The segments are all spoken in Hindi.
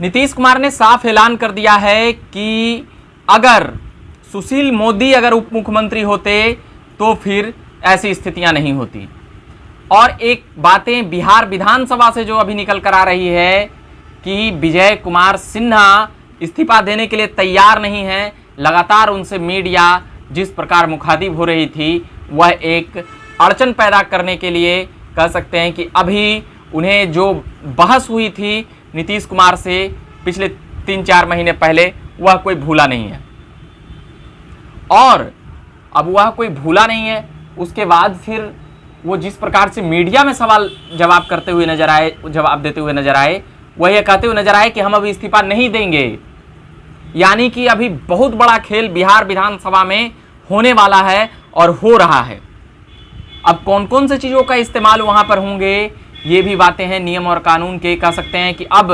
नीतीश कुमार ने साफ ऐलान कर दिया है कि अगर सुशील मोदी अगर उप मुख्यमंत्री होते तो फिर ऐसी स्थितियां नहीं होती। और एक बातें बिहार विधानसभा से जो अभी निकल कर आ रही है कि विजय कुमार सिन्हा इस्तीफा देने के लिए तैयार नहीं है। लगातार उनसे मीडिया जिस प्रकार मुखातिब हो रही थी वह एक अड़चन पैदा करने के लिए कह सकते हैं कि अभी उन्हें जो बहस हुई थी नीतीश कुमार से पिछले 3-4 महीने पहले वह कोई भूला नहीं है। और अब वह कोई भूला नहीं है, उसके बाद फिर वो जिस प्रकार से मीडिया में सवाल जवाब करते हुए नजर आए, जवाब देते हुए नजर आए, वह यह कहते हुए नजर आए कि हम अभी इस्तीफा नहीं देंगे। यानी कि अभी बहुत बड़ा खेल बिहार विधानसभा में होने वाला है और हो रहा है। अब कौन कौन सी चीज़ों का इस्तेमाल वहां पर होंगे, ये भी बातें हैं नियम और कानून के। कह सकते हैं कि अब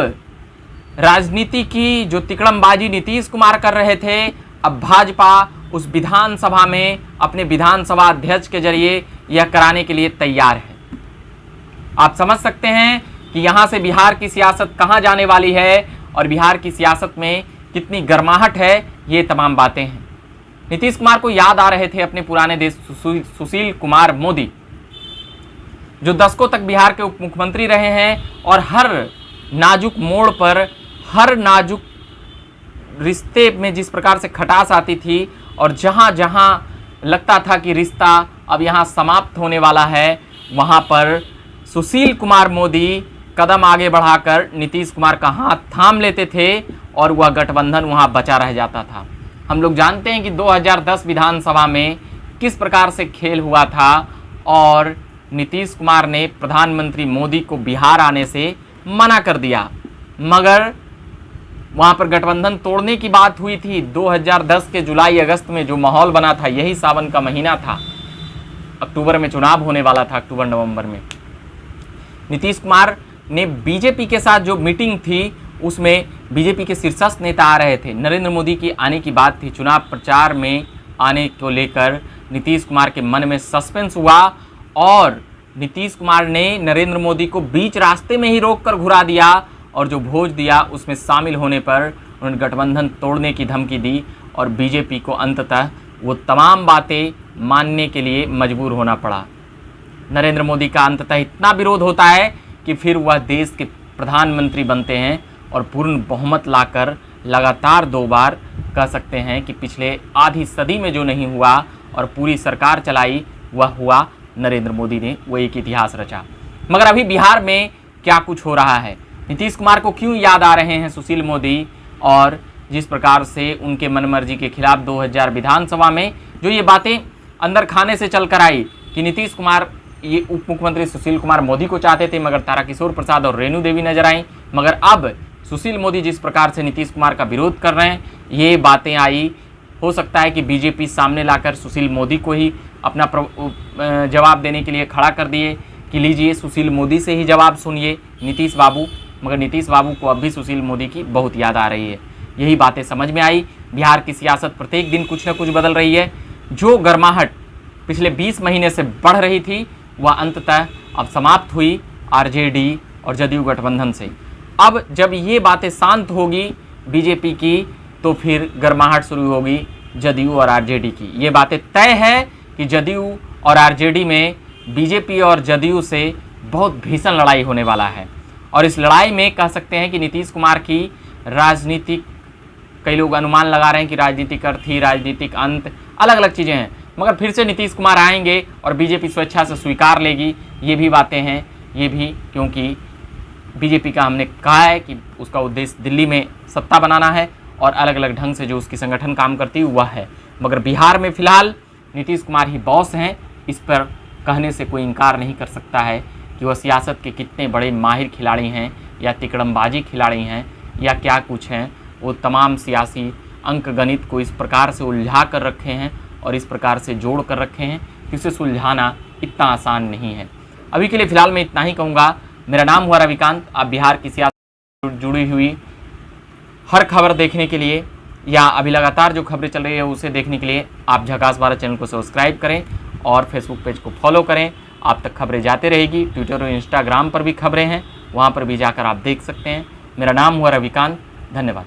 राजनीति की जो तिकड़मबाजी नीतीश कुमार कर रहे थे, अब भाजपा उस विधानसभा में अपने विधानसभा अध्यक्ष के जरिए यह कराने के लिए तैयार है। आप समझ सकते हैं कि यहाँ से बिहार की सियासत कहाँ जाने वाली है और बिहार की सियासत में कितनी गर्माहट है, ये तमाम बातें हैं। नीतीश कुमार को याद आ रहे थे अपने पुराने देश सुशील कुमार मोदी, जो दशकों तक बिहार के उप मुख्यमंत्री रहे हैं और हर नाजुक मोड़ पर, हर नाजुक रिश्ते में जिस प्रकार से खटास आती थी और जहाँ जहाँ लगता था कि रिश्ता अब यहाँ समाप्त होने वाला है, वहाँ पर सुशील कुमार मोदी कदम आगे बढ़ाकर नीतीश कुमार का हाथ थाम लेते थे और वह गठबंधन वहाँ बचा रह जाता था। हम लोग जानते हैं कि 2010 विधानसभा में किस प्रकार से खेल हुआ था और नीतीश कुमार ने प्रधानमंत्री मोदी को बिहार आने से मना कर दिया, मगर वहाँ पर गठबंधन तोड़ने की बात हुई थी। 2010 के जुलाई अगस्त में जो माहौल बना था, यही सावन का महीना था, अक्टूबर में चुनाव होने वाला था, अक्टूबर नवंबर में। नीतीश कुमार ने बीजेपी के साथ जो मीटिंग थी उसमें बीजेपी के शीर्षस्थ नेता आ रहे थे, नरेंद्र मोदी की आने की बात थी। चुनाव प्रचार में आने को लेकर नीतीश कुमार के मन में सस्पेंस हुआ और नीतीश कुमार ने नरेंद्र मोदी को बीच रास्ते में ही रोककर घुरा दिया और जो भोज दिया उसमें शामिल होने पर उन्होंने गठबंधन तोड़ने की धमकी दी और बीजेपी को अंततः वो तमाम बातें मानने के लिए मजबूर होना पड़ा। नरेंद्र मोदी का अंततः इतना विरोध होता है कि फिर वह देश के प्रधानमंत्री बनते हैं और पूर्ण बहुमत लाकर लगातार 2 बार कह सकते हैं कि पिछले आधी सदी में जो नहीं हुआ और पूरी सरकार चलाई वह हुआ नरेंद्र मोदी ने, वो एक इतिहास रचा। मगर अभी बिहार में क्या कुछ हो रहा है, नीतीश कुमार को क्यों याद आ रहे हैं सुशील मोदी, और जिस प्रकार से उनके मनमर्जी के खिलाफ 2000 विधानसभा में जो ये बातें अंदर खाने से चल कर आई कि नीतीश कुमार ये उप मुख्यमंत्री सुशील कुमार मोदी को चाहते थे, मगर ताराकिशोर प्रसाद और रेणु देवी नजर आई। मगर अब सुशील मोदी जिस प्रकार से नीतीश कुमार का विरोध कर रहे हैं, ये बातें आई। हो सकता है कि बीजेपी सामने लाकर सुशील मोदी को ही अपना जवाब देने के लिए खड़ा कर दिए कि लीजिए सुशील मोदी से ही जवाब सुनिए नीतीश बाबू। मगर नीतीश बाबू को अब भी सुशील मोदी की बहुत याद आ रही है। यही बातें समझ में आई। बिहार की सियासत प्रत्येक दिन कुछ न कुछ बदल रही है। जो गर्माहट पिछले 20 महीने से बढ़ रही थी वह अंततः अब समाप्त हुई आरजेडी और जदयू गठबंधन से। अब जब ये बातें शांत होगी बीजेपी की तो फिर गर्माहट शुरू होगी जदयू और आरजेडी की। ये बातें तय है कि जदयू और आरजेडी में बीजेपी और जदयू से बहुत भीषण लड़ाई होने वाला है और इस लड़ाई में कह सकते हैं कि नीतीश कुमार की राजनीतिक, कई लोग अनुमान लगा रहे हैं कि राजनीतिक अर्थी, राजनीतिक अंत, अलग अलग चीज़ें हैं। मगर फिर से नीतीश कुमार आएंगे और बीजेपी स्वेच्छा से स्वीकार लेगी, ये भी बातें हैं। ये भी क्योंकि बीजेपी का हमने कहा है कि उसका उद्देश्य दिल्ली में सत्ता बनाना है और अलग अलग ढंग से जो उसकी संगठन काम करती है वह है। मगर बिहार में फिलहाल नीतीश कुमार ही बॉस हैं, इस पर कहने से कोई इनकार नहीं कर सकता है कि वह सियासत के कितने बड़े माहिर खिलाड़ी हैं या तिकड़मबाजी खिलाड़ी हैं या क्या कुछ हैं। वो तमाम सियासी अंक गणित को इस प्रकार से उलझा कर रखे हैं और इस प्रकार से जोड़ कर रखे हैं कि उसे सुलझाना इतना आसान नहीं है। अभी के लिए फ़िलहाल मैं इतना ही कहूँगा। मेरा नाम हुआ रविकांत। आप बिहार की सियासत से जुड़ी हुई हर खबर देखने के लिए या अभी लगातार जो खबरें चल रही है उसे देखने के लिए आप झकास भारत चैनल को सब्सक्राइब करें और फेसबुक पेज को फॉलो करें। आप तक खबरें जाते रहेगी। ट्विटर और इंस्टाग्राम पर भी खबरें हैं, वहाँ पर भी जाकर आप देख सकते हैं मेरा नाम हुआ रविकांत। धन्यवाद।